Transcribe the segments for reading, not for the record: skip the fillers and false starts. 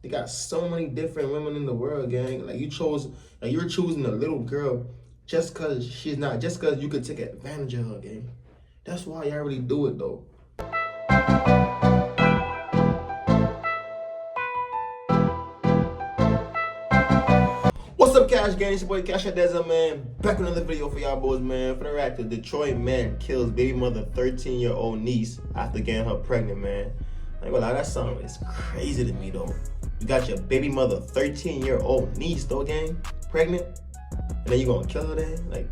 They got so many different women in the world, gang. Like you're choosing a little girl just cause you could take advantage of her, gang. That's why y'all really do it though. What's up, Cash Gang? It's your boy Cashout Desert, man. Back with another video for y'all boys, man. For the reactor, Detroit man kills baby mother 13-year-old niece after getting her pregnant, man. I ain't gonna lie, that song is crazy to me though. You got your baby mother 13-year-old niece though, gang, pregnant, and then you gonna kill her then? Like,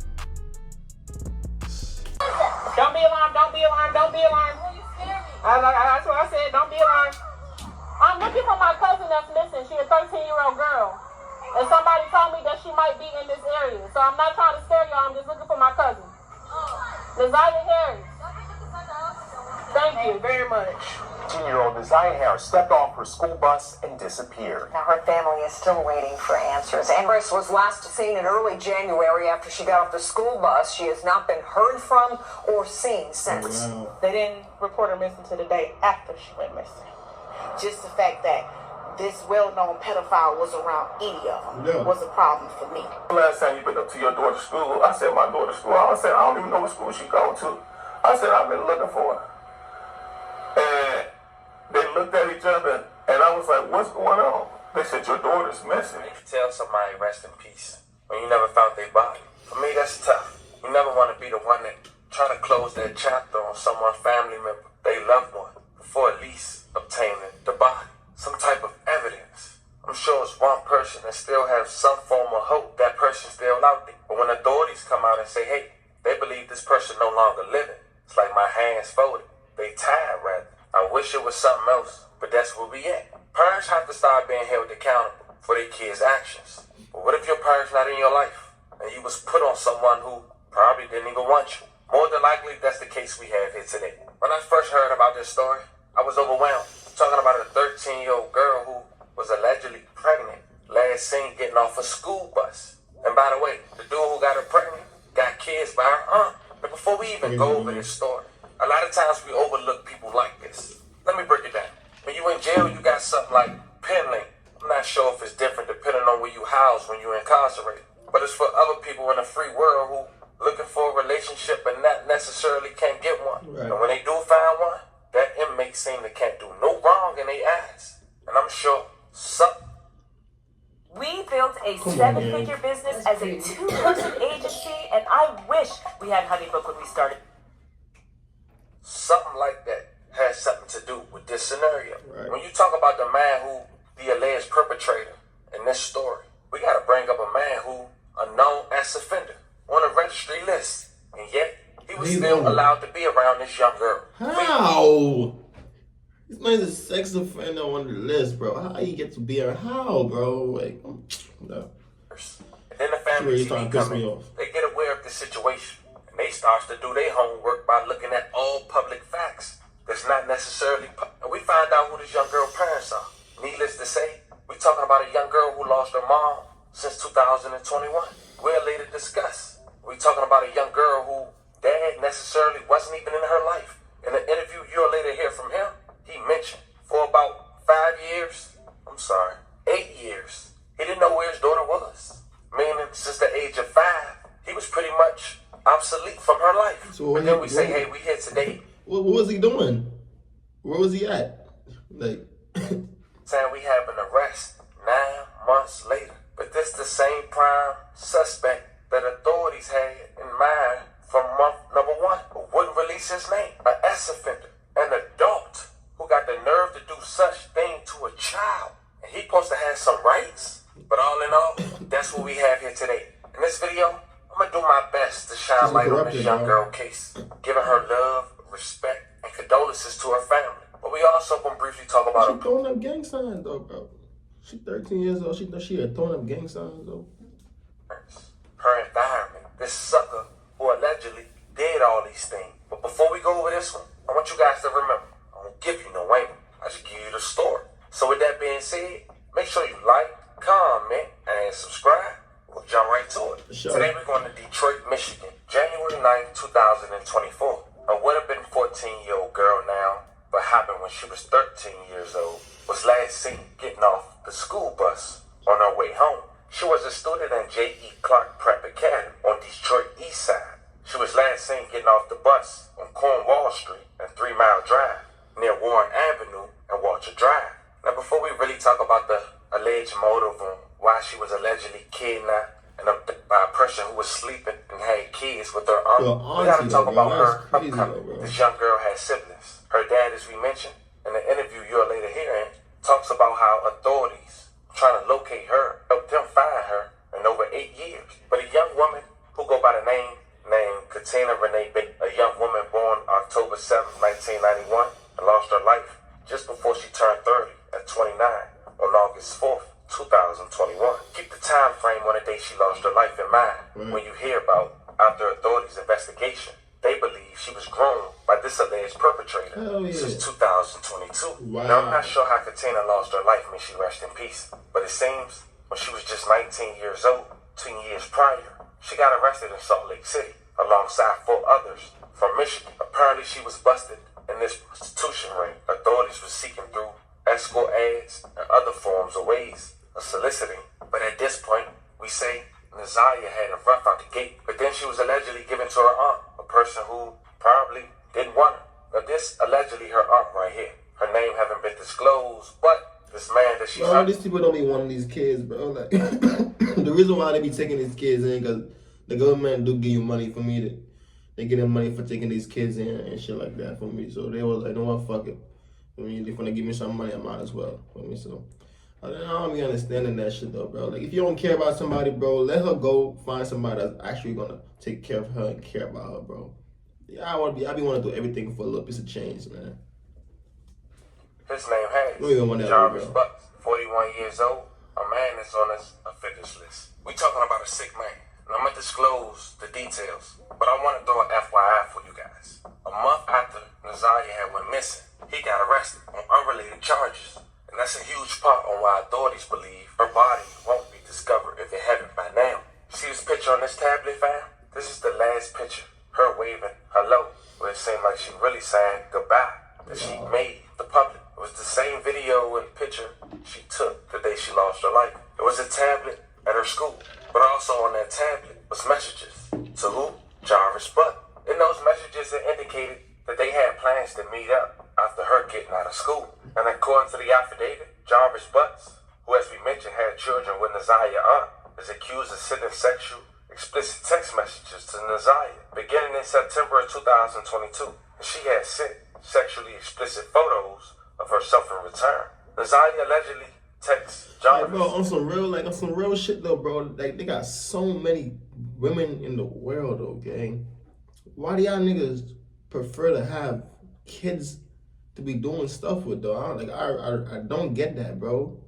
don't be alarmed, don't be alarmed, don't be alarmed. That's what I said, don't be alarmed. I'm looking for my cousin that's missing. She's a 13-year-old girl. And somebody told me that she might be in this area. So I'm not trying to scare y'all, I'm just looking for my cousin. Desire Harris. Thank you very much. 13-year-old Desire Harris stepped off her school bus and disappeared. Now her family is still waiting for answers. And Chris was last seen in early January after she got off the school bus. She has not been heard from or seen since. wow. They didn't report her missing to the day after she went missing. Just the fact that this well-known pedophile was around any of them was a problem for me. Last time you picked up to your daughter's school, I said my daughter's school. I said I don't even know what school she go to. I said I've been looking for her. And they looked at each other, and I was like, what's going on? They said, your daughter's missing. You can tell somebody rest in peace when you never found their body. For me, that's tough. You never want to be the one that try to close that chapter on someone's family member, they loved one, before at least obtaining the body. Some type of evidence. I'm sure it's one person that still has some form of hope that person's still out there. But when authorities come out and say, hey, they believe this person no longer living, it's like my hands folded. They tired, rather. I wish it was something else, but that's where we at. Parents have to start being held accountable for their kids' actions. But what if your parents not in your life, and you was put on someone who probably didn't even want you? More than likely, that's the case we have here today. When I first heard about this story, I was overwhelmed. Talking about a 13-year-old girl who was allegedly pregnant, last seen getting off a school bus. And by the way, the dude who got her pregnant got kids by her aunt. But before we even go over this story, a lot of times we overlook people like this. Let me break it down. When you in jail, you got something like pen link. I'm not sure if it's different depending on where you house when you're incarcerated. But it's for other people in the free world who looking for a relationship but not necessarily can't get one. Right. And when they do find one, that inmate seem to can't do no wrong in their eyes. And I'm sure some. We built a seven-figure business as a two-person agency, and I wish we had Honeybook when we started. Something like that has something to do with this scenario. Right. When you talk about the man who the alleged perpetrator in this story, we got to bring up a man who a known ex offender on a registry list, and yet he was still allowed to be around this young girl. How? This man's a sex offender on the list, bro. How you get to be around? How, bro? Like, no. And then the family Starting to piss me off. they get aware of the situation, and they start to do their homework by looking at all public facts. That's not necessarily, and we find out who this young girl's parents are. Needless to say, we talking about a young girl who lost her mom since 2021. We'll later discuss. We talking about a young girl who dad necessarily wasn't even in her life. In an interview you'll later hear from him, he mentioned for about 8 years, he didn't know where his daughter was. Meaning since the age of 5, he was pretty much obsolete from her life. So but then we say, hey, we here today. What was he doing? Where was he at? Like, Saying we have an arrest 9 months later. But this the same prime suspect that authorities had in mind from month number 1, who wouldn't release his name. An ex offender, an adult who got the nerve to do such thing to a child. And he supposed to have some rights. But all in all, that's what we have here today. In this video, I'm gonna do my best to shine light on this young girl case, giving her love, respect, and condolences to her family. But we also gonna briefly talk about she throwing up gang signs though, bro. She 13 years old. She had throwing up gang signs though. her environment, this sucker who allegedly did all these things. But before we go over this one, I want you guys to remember, I don't give you no angle. I just give you the story. So with that being said, make sure you like, comment, and subscribe. We'll jump right to it. Sure. Today we're going to Detroit, Michigan, January 9th, 2024. A would have been 14-year-old girl now, but happened when she was 13 years old, was last seen getting off the school bus on her way home. She was a student at J.E. Clark Prep Academy on Detroit East Side. She was last seen getting off the bus on Cornwall Street and 3 Mile Drive near Warren Avenue and Walter Drive. Now, before we really talk about the alleged motive on why she was allegedly kidnapped and by a person who was sleeping and had kids with her aunt, we gotta talk about her upcoming. This young girl has siblings. Her dad, as we mentioned in the interview you'll later hear, talks about how authorities trying to locate her, helped them find her in over 8 years. But a young woman who go by the name named Katina Renee Bates, a young woman born October 7, 1991, and lost her life just before she turned 30 at 29 on August 4th, 2021. Keep the time frame on the day she lost her life in mind when you hear about after authorities' investigation. They believe she was groomed by this alleged perpetrator since 2022. Wow. Now, I'm not sure how Katina lost her life, may she rest in peace, but it seems when she was just 19 years old, 10 years prior, she got arrested in Salt Lake City alongside 4 others from Michigan. Apparently, she was busted in this prostitution ring. Authorities were seeking through escort ads and other forms or ways of soliciting. But at this point, we say Nazaria had a rough out the gate, but then she was allegedly given to her aunt, a person who probably didn't want her. Now, this allegedly her aunt right here. Her name haven't been disclosed, but this man that she's... Bro, these people don't be wanting these kids, bro. Like, the reason why they be taking these kids in, because the government do give you money for me to... They get them money for taking these kids in and shit like that for me. So they was like, no what, fuck it. I mean, if they want to give me some money, I might as well. For me, so... I don't be understanding that shit though, bro. Like, if you don't care about somebody, bro, let her go find somebody that's actually gonna take care of her and care about her, bro. Yeah, I be wanting to do everything for a little piece of change, man. His name has Jarvis Bucks, 41 years old, a man that's on his offenders list. We talking about a sick man, and I'm gonna disclose the details, but I want to throw an FYI for you guys. A month after Nazaria had went missing, he got arrested on unrelated charges. And that's a huge part on why authorities believe her body won't be discovered if it haven't by now. See this picture on this tablet, fam? This is the last picture. Her waving hello, where it seemed like she really saying goodbye that she made the public. It was the same video and picture she took the day she lost her life. It was a tablet at her school, but also on that tablet was messages. To who? Jarvis Buck. In those messages, it indicated that they had plans to meet up after her getting out of school. And according to the affidavit, Jarvis Butts, who as we mentioned had children with Nazaria aunt, is accused of sending sexual, explicit text messages to Nazaria beginning in September of 2022. And she had sent sexually explicit photos of herself in return. Nazaria allegedly texts Jarvis. Like, bro, on some real shit though, bro. Like, they got so many women in the world, okay? Why do y'all niggas prefer to have kids to be doing stuff with though? I don't get that, bro.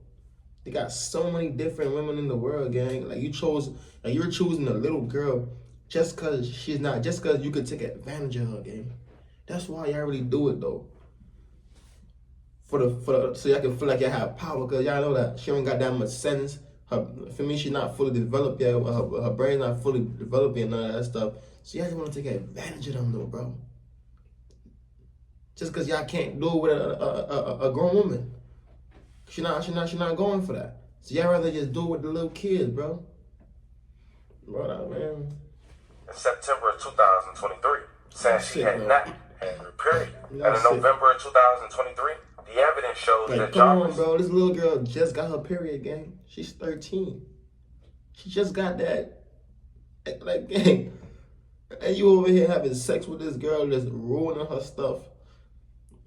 They got so many different women in the world, gang. Like, you're choosing a little girl just cause you could take advantage of her, gang. That's why y'all really do it though. So y'all can feel like y'all have power, cause y'all know that she don't got that much sense. For me, she's not fully developed yet. Her brain's not fully developed and none of that stuff. So y'all just want to take advantage of them though, bro. Just because y'all can't do it with a grown woman. She not going for that. So y'all rather just do it with the little kids, bro. Bro, man. In September of 2023, saying she had not had her period. And in November of 2023, the evidence shows that come on, bro. This little girl just got her period, gang. She's 13. She just got that. Like, gang. And you over here having sex with this girl that's ruining her stuff.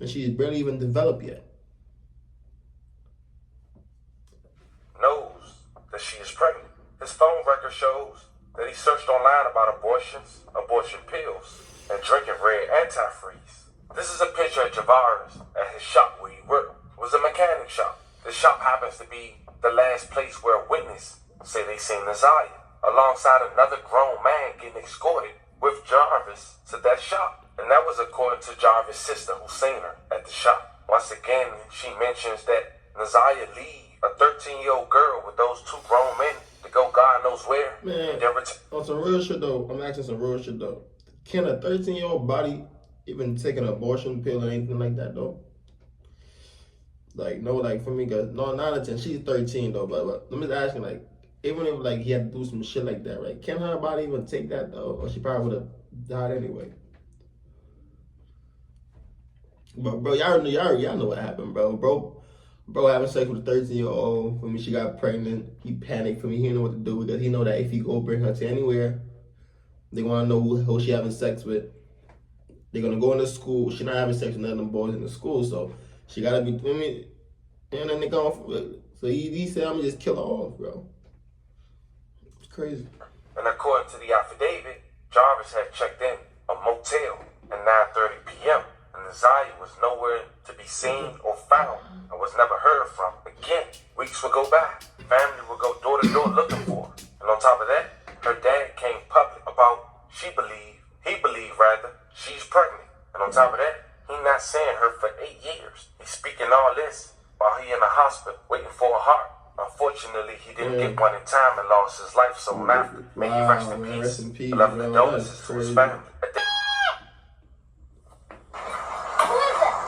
And she's barely even developed yet. Knows that she is pregnant. His phone record shows that he searched online about abortions, abortion pills, and drinking red antifreeze. This is a picture of Javaris at his shop where he worked. It was a mechanic shop. The shop happens to be the last place where a witness say they seen Nazaria, alongside another grown man getting escorted with Jarvis to that shop. And that was according to Jarvis' sister who seen her at the shop. Once again, she mentions that Nazaria leave a 13-year-old girl with those 2 grown men to go God knows where. Man, on some real shit though, I'm asking some real shit though. Can a 13-year-old body even take an abortion pill or anything like that though? Like, no, like, for me, cause no, 9 or 10, she's 13 though, but I'm just asking, like, even if, like, he had to do some shit like that, right? Can her body even take that, though? Or she probably would have died anyway. But, bro, y'all know what happened, bro. Bro having sex with a 13-year-old. For me, she got pregnant. He panicked. For me, he didn't know what to do because he know that if he go bring her to anywhere, they want to know who she having sex with. They're going to go into school. She not having sex with none of them boys in the school, so she got to be, I mean, and then they going, so he said, I'm going to just kill her off, bro. It's crazy. And according to the affidavit, Jarvis had checked in a motel at 9:30 p.m. and Naziah was nowhere to be seen or found and was never heard from again. Weeks would go by. Family would go door to door looking for her. And on top of that, her dad came public about he believed she's pregnant. And on top of that, he not seeing her for 8 years. He's speaking all this while he in the hospital waiting for a heart. Unfortunately, he didn't get one in time and lost his life soon after. May he rest in peace. Rest in peace, Loving bro. condolences to his family.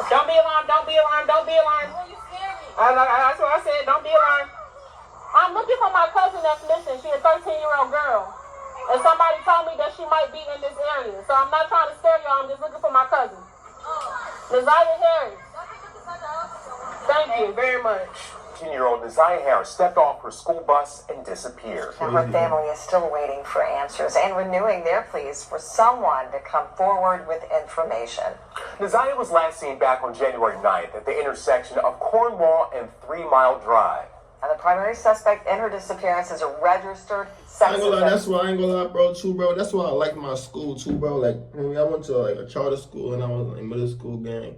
Don't be alarmed, don't be alarmed, don't be alarmed. That's what I said, don't be alarmed. I'm looking for my cousin that's missing. She's a 13-year-old girl. And somebody told me that she might be in this area. So I'm not trying to scare y'all, I'm just looking for my cousin. Naziah Harris. Thank you very much. 10-year-old Naziah Harris stepped off her school bus and disappeared. Now, her family is still waiting for answers and renewing their pleas for someone to come forward with information. Naziah was last seen back on January 9th at the intersection of Cornwall and 3 Mile Drive. And the primary suspect in her disappearance is a registered sex offender. That's why I ain't gonna lie, bro, too, bro. That's why I like my school, too, bro. Like, I went to, like, a charter school, and I was in middle school gang.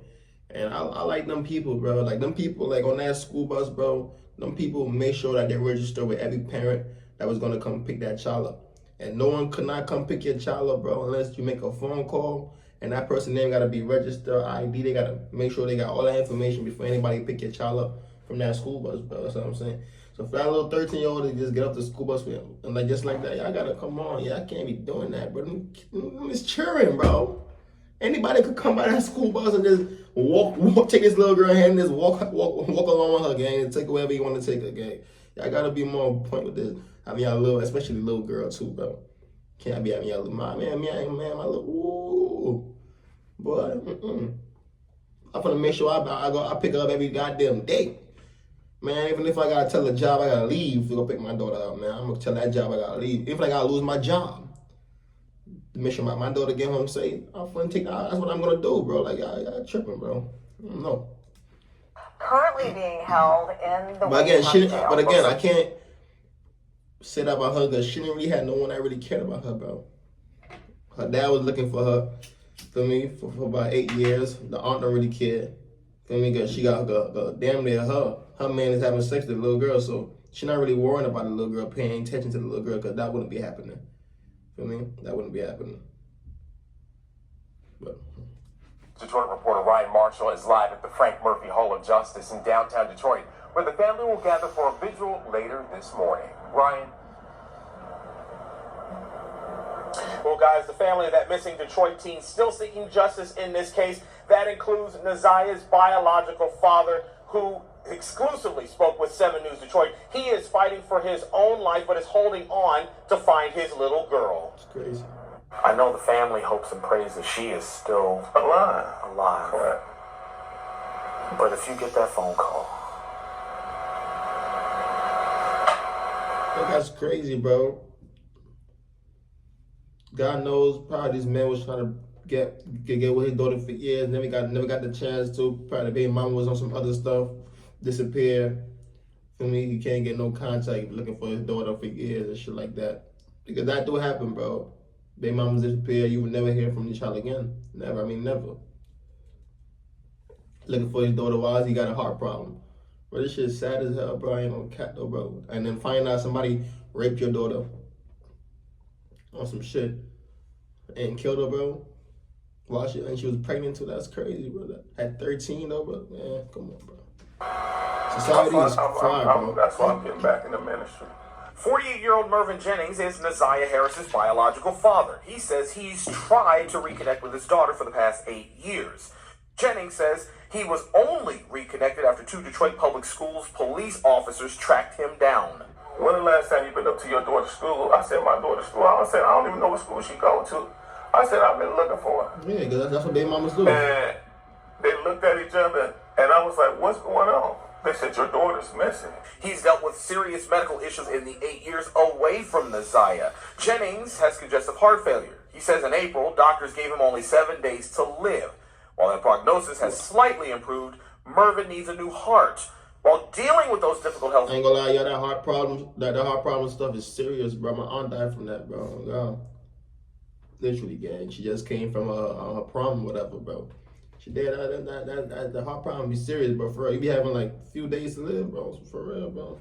And I like them people, bro. Like, them people, like, on that school bus, bro, them people make sure that they register with every parent that was gonna come pick that child up. And no one could not come pick your child up, bro, unless you make a phone call. And that person's name gotta be registered, ID. They gotta make sure they got all that information before anybody pick your child up from that school bus, bro. That's what I'm saying. So for that little 13-year-old to just get up the school bus with him, and like just like that, y'all gotta come on. Yeah, I can't be doing that, bro. It's cheering, bro. Anybody could come by that school bus and just walk, take this little girl hand and just walk along with her, gang, and take wherever you want to take her, gang. Y'all gotta be more on point with this. I mean, y'all little, especially little girl too, bro. Can't be having y'all little man, my little, ooh, boy. I'm gonna make sure I pick her up every goddamn day. Man, even if I gotta tell the job I gotta leave to go pick my daughter up, man, I'm gonna tell that job I gotta leave. If I gotta lose my job to make sure my daughter get home safe, I'm gonna take that. That's what I'm gonna do, bro. Like, I tripping, bro. I don't know. Currently being held in the But again, jail. I can't say that about her because she didn't really have no one that really cared about her, bro. Her dad was looking for her, for me, for about 8 years. The aunt don't really care. For me, because she got damn near her man is having sex with the little girl, so she not really worrying about the little girl, paying attention to the little girl, because that wouldn't be happening. Feel me? That wouldn't be happening. But Detroit reporter Ryan Marshall is live at the Frank Murphy Hall of Justice in downtown Detroit, where the family will gather for a vigil later this morning. Ryan. Well, guys, the family of that missing Detroit teen still seeking justice in this case. That includes Naziah's biological father, who exclusively spoke with 7 News Detroit. He is fighting for his own life, but is holding on to find his little girl. it's crazy. I know the family hopes and prays that she is still Alive. alive. But if you get that phone call, That's crazy, bro. God knows, probably this man was trying to get with his daughter for years. Never got the chance to. Probably the baby mama was on some other stuff. Disappeared. For me, he can't get no contact looking for his daughter for years and shit like that. Because that do happen, bro. Baby mamas disappear. You would never hear from the child again. Never. I mean, never. Looking for his daughter while he got a heart problem. Bro, this shit is sad as hell, bro. I ain't no cat though, bro. And then find out somebody raped your daughter on some shit and killed her, bro. While she was pregnant too. That's crazy, bro. At 13 though, bro. Man, come on, bro. Society is fried, bro. That's why I'm getting back in the ministry. 48-year-old Mervyn Jennings is Naziah Harris's biological father. He says he's tried to reconnect with his daughter for the past 8 years. Jennings says he was only reconnected after 2 Detroit Public Schools police officers tracked him down. When the last time you been up to your daughter's school? I said my daughter's school. I said I don't even know what school she go to. I said I've been looking for her. Yeah, because that's what their mamas do. And they looked at each other, and I was like, what's going on? They said, your daughter's missing. He's dealt with serious medical issues in the 8 years away from Neziah. Jennings has congestive heart failure. He says in April, doctors gave him only 7 days to live. While that prognosis has slightly improved, Mervin needs a new heart. While dealing with those difficult health... I ain't gonna lie, y'all, that heart problem stuff is serious, bro. My aunt died from that, bro. God. Literally, gang. She just came from a prom, whatever, bro. She did the heart problem be serious, bro. For real, you be having like a few days to live, bro. For real, bro.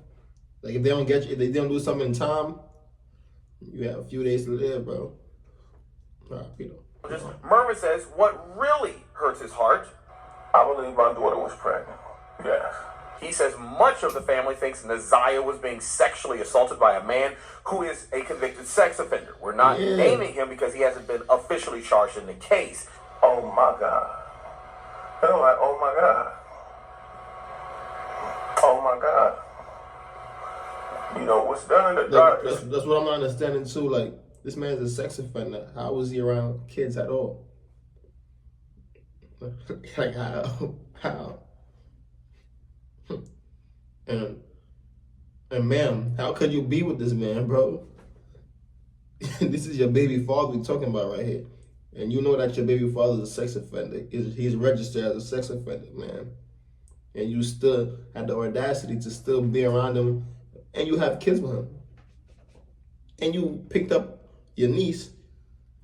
Like if they don't get you, if they don't do something in time, you have a few days to live, bro. All right, Peter. Mervin says what really hurts his heart. I believe my daughter was pregnant. Yes. He says much of the family thinks Neziah was being sexually assaulted by a man who is a convicted sex offender. We're not naming him because he hasn't been officially charged in the case. Oh my God. And I'm like, oh my God. Oh my God. You know, what's done in the dark. That's what I'm not understanding too. Like, this man's a sex offender. How was he around kids at all? Like, how? And ma'am, how could you be with this man, bro? This is your baby father we're talking about right here. And you know that your baby father is a sex offender. He's registered as a sex offender, man. And you still had the audacity to still be around him, and you have kids with him. And you picked up your niece,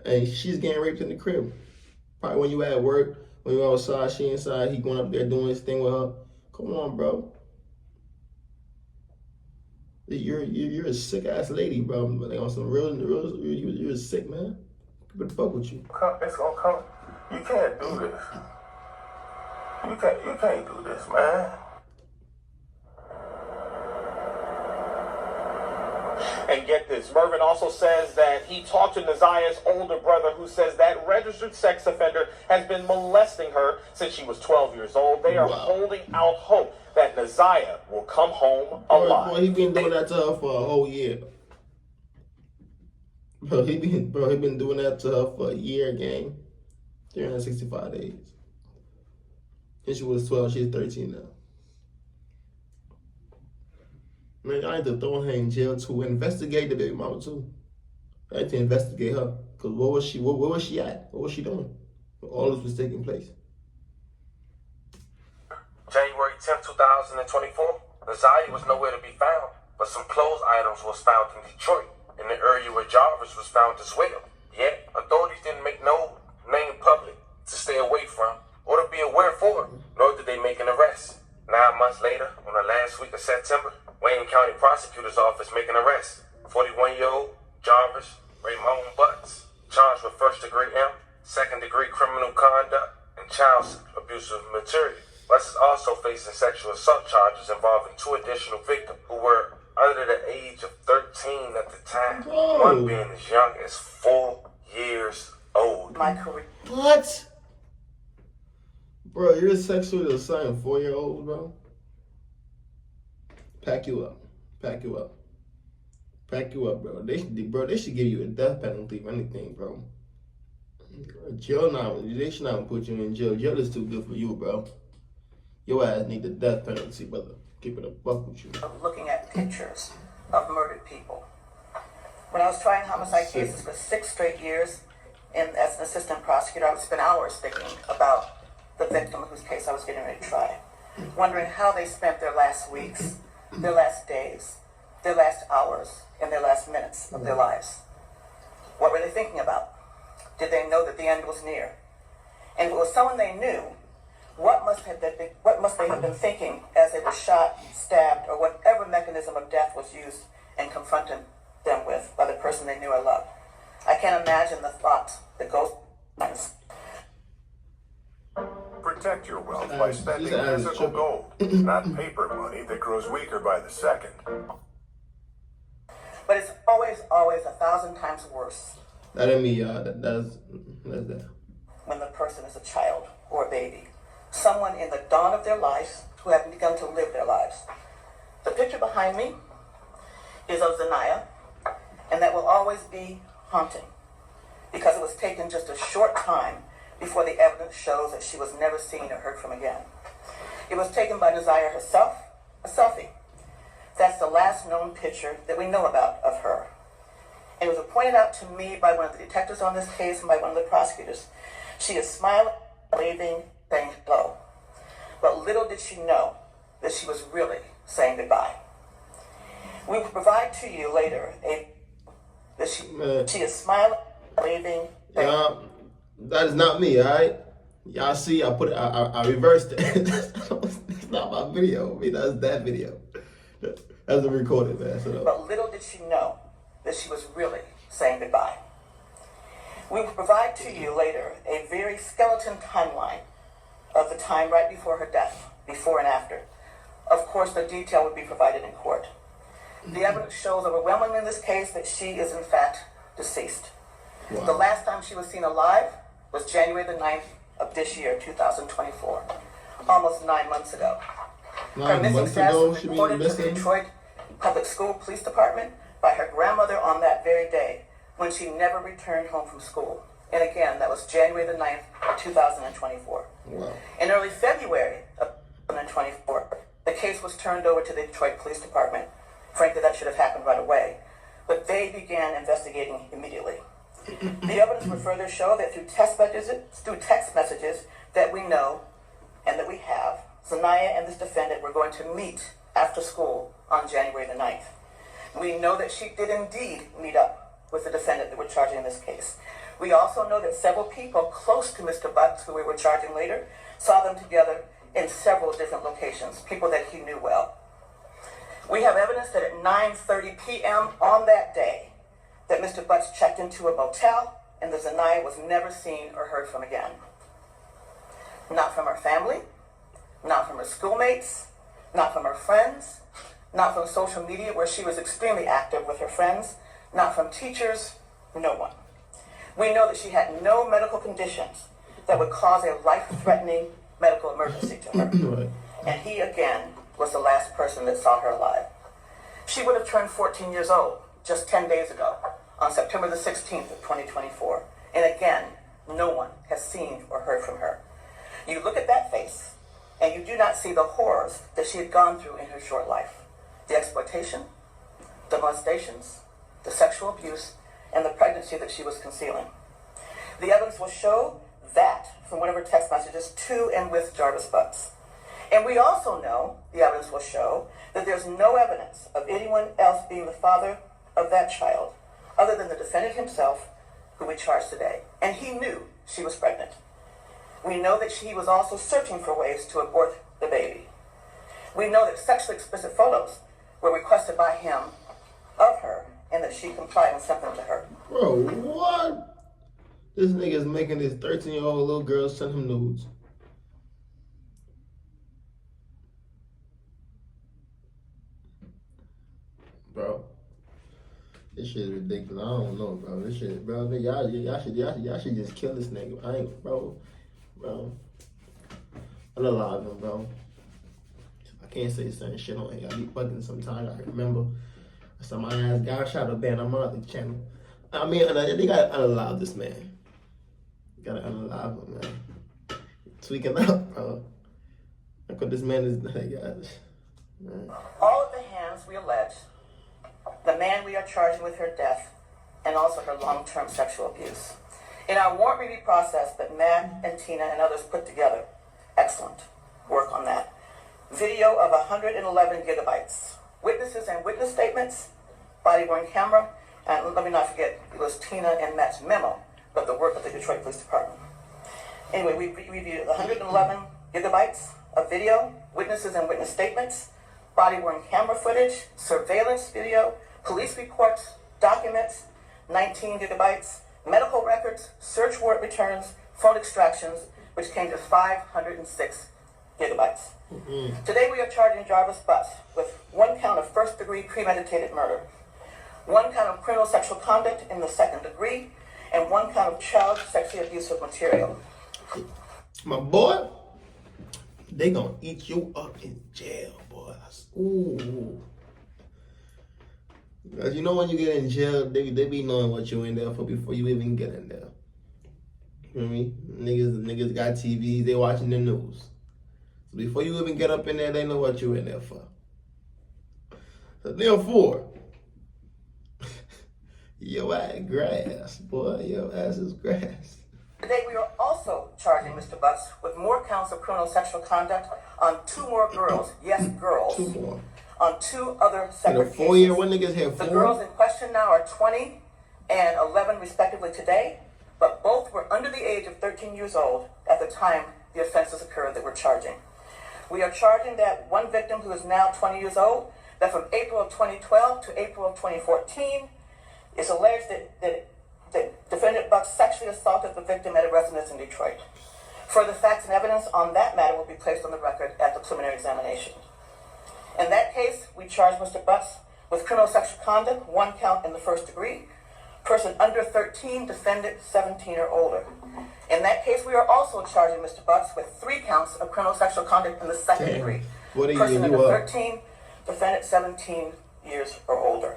and she's getting raped in the crib. Probably when you at work, when you outside, she inside, he going up there doing his thing with her. Come on, bro. You're a sick ass lady, bro. Like on some real, you're sick, man. What the fuck with you? It's gonna come. You can't do this. You can't do this, man. And get this, Mervin also says that he talked to Neziah's older brother, who says that registered sex offender has been molesting her since she was 12 years old. They are holding out hope that Neziah will come home alive. Boy, he been doing that to her for a whole year. Bro, he been doing that to her for a year, gang. 365 days. And she was 12, she's 13 now. Man, I need to throw her in jail to investigate the baby mama too. I need to investigate her. Cause where was she at? What was she doing? All this was taking place. January 10, 2024, Neziah was nowhere to be found, but some clothes items was found in Detroit, in the area where Jarvis was found as well. Yet, authorities didn't make no name public to stay away from or to be aware for, nor did they make an arrest. 9 months later, on the last week of September, Wayne County Prosecutor's Office make an arrest. 41-year-old Jarvis Raymond Butts, charged with first-degree M, second-degree criminal conduct, and child abuse of material. Butts is also facing sexual assault charges involving 2 additional victims who were under the age of 13 at the time, one being as young as 4 years old. My career. What? Bro, you're sexually assaulting 4-year-olds, bro? Pack you up. Pack you up. Pack you up, bro. They should give you a death penalty for anything, bro. Jail now, they should not put you in jail. Jail is too good for you, bro. Your ass need the death penalty, brother. Keep it a buck with you. Looking at pictures of murdered people. When I was trying homicide cases for 6 straight years, and as an assistant prosecutor, I would spend hours thinking about the victim whose case I was getting ready to try, wondering how they spent their last weeks, their last days, their last hours, and their last minutes of their lives. What were they thinking about? Did they know that the end was near? And if it was someone they knew, what must they have been thinking as they were shot, stabbed, or whatever mechanism of death was used and confronted them with by the person they knew or loved? I can't imagine the thoughts that goes through. Protect your wealth by spending physical gold, not paper money that grows weaker by the second. But it's always 1,000 times worse. That ain't me, y'all. That's that. When the person is a child or a baby someone in the dawn of their lives who have begun to live their lives. The picture behind me is of Zanaya, and that will always be haunting because it was taken just a short time before the evidence shows that she was never seen or heard from again. It was taken by Nazaya herself, a selfie. That's the last known picture that we know about of her. And it was pointed out to me by one of the detectives on this case and by one of the prosecutors. She is smiling, waving, saying hello. But little did she know that she was really saying goodbye. We will provide to you later she is smiling, waving. That is not me, all right? Y'all see, I reversed it. It's not my video. I mean, that's that video. That's the recorded, man. But little did she know that she was really saying goodbye. We will provide to you later a very skeleton timeline of the time right before her death, before and after. Of course, the detail would be provided in court. The evidence shows overwhelmingly in this case that she is in fact deceased. Wow. The last time she was seen alive was January the 9th of this year, 2024, almost 9 months ago. Her missing status was reported to the Detroit Public School Police Department by her grandmother on that very day when she never returned home from school. And again, that was January the 9th, 2024. Wow. In early February of 2024, the case was turned over to the Detroit Police Department. Frankly, that should have happened right away. But they began investigating immediately. The evidence would further show that through text messages that we know and that we have, Zanaya and this defendant were going to meet after school on January the 9th. We know that she did indeed meet up with the defendant that we're charging in this case. We also know that several people close to Mr. Butts, who we were charging later, saw them together in several different locations, people that he knew well. We have evidence that at 9:30 p.m. on that day, that Mr. Butts checked into a motel and that Zanaya was never seen or heard from again. Not from her family, not from her schoolmates, not from her friends, not from social media where she was extremely active with her friends, not from teachers, no one. We know that she had no medical conditions that would cause a life-threatening medical emergency to her. And he, again, was the last person that saw her alive. She would have turned 14 years old just 10 days ago on September the 16th of 2024. And again, no one has seen or heard from her. You look at that face, and you do not see the horrors that she had gone through in her short life. The exploitation, the molestations, the sexual abuse, and the pregnancy that she was concealing. The evidence will show that from one of her text messages to and with Jarvis Butts. And we also know, the evidence will show, that there's no evidence of anyone else being the father of that child other than the defendant himself, who we charge today. And he knew she was pregnant. We know that he was also searching for ways to abort the baby. We know that sexually explicit photos were requested by him of her and that she complied and sent them to her. Bro, what? This nigga is making this 13-year-old little girl send him nudes. Bro, this shit is ridiculous. I don't know, bro. This shit, bro. Y'all should just kill this nigga. I ain't, bro. Unalive him, bro. I can't say certain shit on here. I be bugging sometimes. I remember somebody asked God shot a band on my other channel. I mean, they gotta unalive this man. Gotta unalive him, man. Tweaking out, bro. Look what this man is doing, guys. Man. All of the hands we allege, the man we are charging with her death, and also her long-term sexual abuse. In our warrant review process that Matt and Tina and others put together, excellent work on that. Video of 111 gigabytes. Witnesses and witness statements, body-worn camera, and let me not forget, it was Tina and Matt's memo, but the work of the Detroit Police Department. Anyway, we reviewed 111 gigabytes of video, witnesses and witness statements, body-worn camera footage, surveillance video, police reports, documents, 19 gigabytes, medical records, search warrant returns, phone extractions, which came to 506 gigabytes. Today we are charging Jarvis Butts with 1 count of first-degree premeditated murder, 1 count of criminal sexual conduct in the second degree, and 1 count of child sexually abusive material. My boy, they gonna eat you up in jail, boy. Ooh. Cause you know when you get in jail, they be knowing what you in there for before you even get in there. You know what I mean? Niggas got TVs, they watching the news. So before you even get up in there, they know what you in there for. So therefore, your ass grass, boy. Your ass is grass. Today we are also charging Mr. Butts with more counts of criminal sexual conduct on 2 more girls. Yes, girls. 2 more. On 2 other separate cases. 4-year, one niggas had 4. The girls in question now are 20 and 11 respectively today, but both were under the age of 13 years old at the time the offenses occurred that we're charging. We are charging that one victim who is now 20 years old, that from April of 2012 to April of 2014, it's alleged that defendant Buck sexually assaulted the victim at a residence in Detroit. Further facts and evidence on that matter will be placed on the record at the preliminary examination. In that case, we charge Mr. Butts with criminal sexual conduct, 1 count in the first degree, person under 13, defendant 17 or older. In that case, we are also charging Mr. Butts with 3 counts of criminal sexual conduct in the second degree, person under 13, defendant 17 years or older.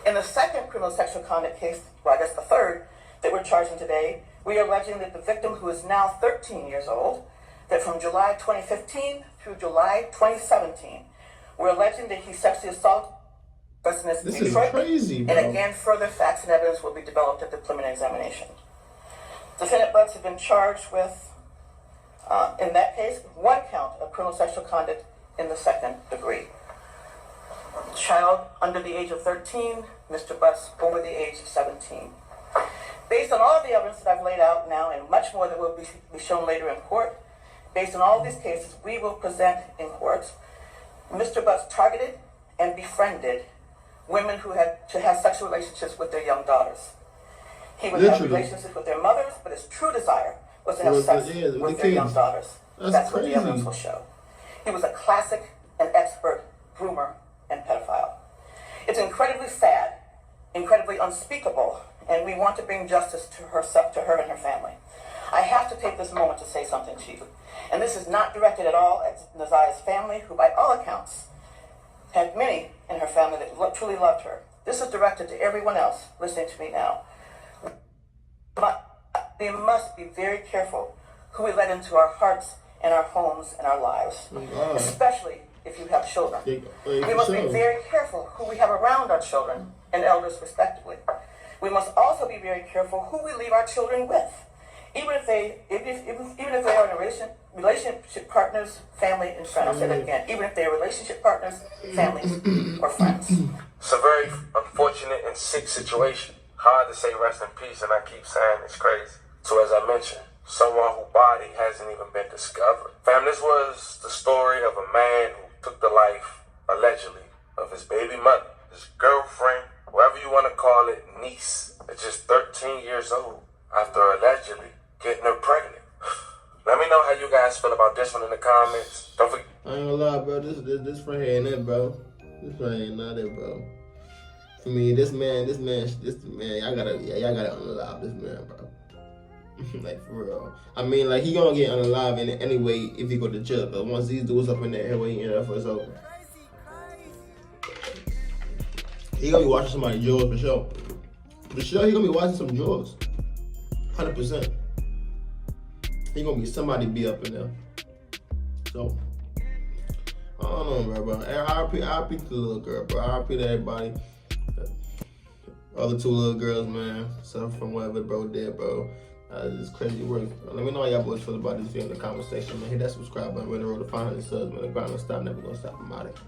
In the second criminal sexual conduct case, well, I guess the third that we're charging today, we are alleging that the victim, who is now 13 years old, that from July 2015 through July 2017, we're alleging that he sexually assaulted residents in Detroit. Is crazy, bro. And again, further facts and evidence will be developed at the preliminary examination. Defendant Butts has been charged with, in that case, 1 count of criminal sexual conduct in the second degree. Child under the age of 13, Mr. Butts over the age of 17. Based on all the evidence that I've laid out now and much more that will be shown later in court, based on all of these cases, we will present in court Mr. Butts targeted and befriended women who had to have sexual relationships with their young daughters. He would have relationships with their mothers, but his true desire was to have sex with their young daughters. That's what the evidence will show. He was a classic and expert groomer and pedophile. It's incredibly sad, incredibly unspeakable, and we want to bring justice to her and her family. I have to take this moment to say something to you. And this is not directed at all at Nazia's family, who by all accounts had many in her family that truly loved her. This is directed to everyone else listening to me now. But we must be very careful who we let into our hearts and our homes and our lives, especially if you have children. We must be very careful who we have around our children and elders respectively. We must also be very careful who we leave our children with, even if they are in relationship partners, family, and friends. I'll say that again. Even if they are relationship partners, families, or friends. It's a very unfortunate and sick situation. Hard to say rest in peace, and I keep saying it's crazy. So as I mentioned, someone whose body hasn't even been discovered. Fam, this was the story of a man who took the life, allegedly, of his baby mother, his girlfriend, whatever you want to call it, niece, at just 13 years old, after allegedly getting her pregnant. Let me know how you guys feel about this one in the comments. Don't forget. I ain't gonna lie, bro. This for here ain't it, bro. This for here ain't not it, bro. For me, this man, y'all gotta unalive this man, bro. Like, for real. I mean, like, he gonna get unalive in it anyway if he go to jail. But once these dudes up in there, he end up for his own. He gonna be watching somebody's jaws for sure. For sure, he gonna be watching some jaws. 100%. He gonna be somebody be up in there. So, I don't know, bro. RP to the little girl, bro. RP to everybody. Other 2 little girls, man. Suffer from whatever bro did, bro. It's crazy work. Let me know how y'all boys feel about this video in the comment section, man. Hit that subscribe button. We're on the road to 500 subs, man. The grind don't stop, never gonna stop. I'm out of here.